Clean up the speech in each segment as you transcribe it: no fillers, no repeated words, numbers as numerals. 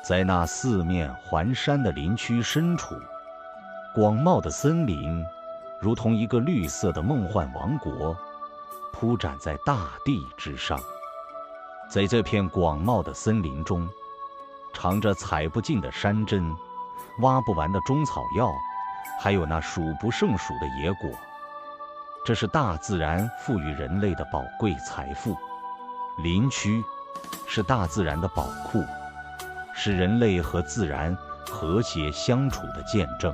在那四面环山的林区深处，广袤的森林如同一个绿色的梦幻王国，铺展在大地之上。在这片广袤的森林中，藏着采不尽的山珍，挖不完的中草药，还有那数不胜数的野果。这是大自然赋予人类的宝贵财富。林区是大自然的宝库，是人类和自然和谐相处的见证。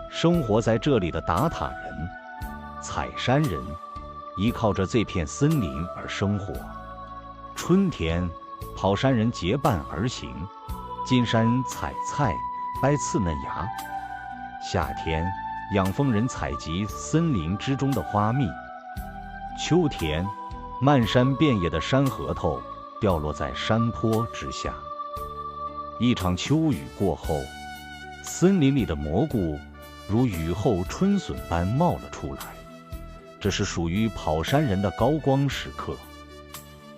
生活在这里的达塔人、采山人，依靠着这片森林而生活。春天，跑山人结伴而行，进山采菜、掰刺嫩芽；夏天，养蜂人采集森林之中的花蜜；秋天，漫山遍野的山核桃掉落在山坡之下。一场秋雨过后，森林里的蘑菇如雨后春笋般冒了出来，这是属于跑山人的高光时刻。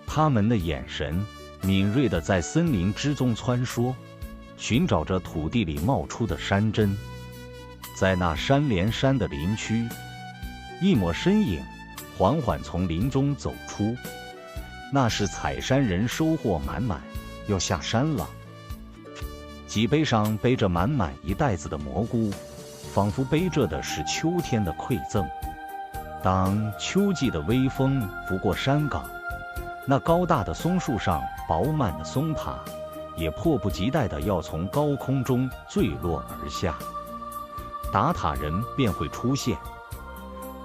他们的眼神敏锐地在森林之中穿梭，寻找着土地里冒出的山珍。在那山连山的林区，一抹身影缓缓从林中走出，那是采山人收获满满，要下山了。脊背上背着满满一袋子的蘑菇，仿佛背着的是秋天的馈赠。当秋季的微风拂过山岗，那高大的松树上饱满的松塔也迫不及待地要从高空中坠落而下，达塔人便会出现。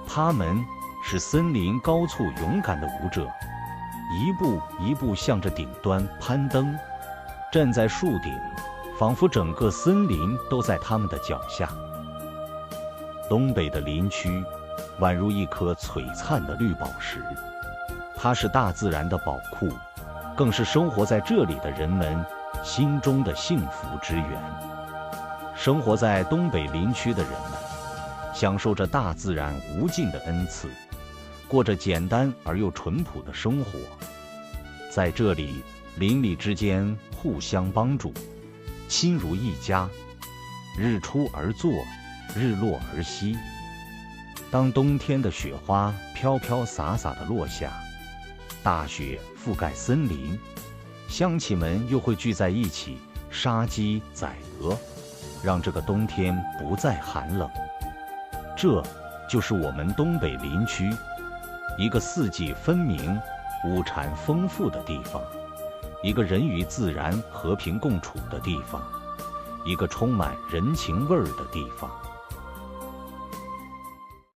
他们是森林高处勇敢的舞者，一步一步向着顶端攀登，站在树顶，仿佛整个森林都在他们的脚下。东北的林区宛如一颗璀璨的绿宝石，它是大自然的宝库，更是生活在这里的人们心中的幸福之源。生活在东北林区的人们，享受着大自然无尽的恩赐，过着简单而又淳朴的生活。在这里，邻里之间互相帮助，亲如一家，日出而作，日落而息。当冬天的雪花飘飘洒洒地落下，大雪覆盖森林，乡亲们又会聚在一起杀鸡宰鹅，让这个冬天不再寒冷。这就是我们东北林区，一个四季分明、物产丰富的地方，一个人与自然和平共处的地方，一个充满人情味儿的地方。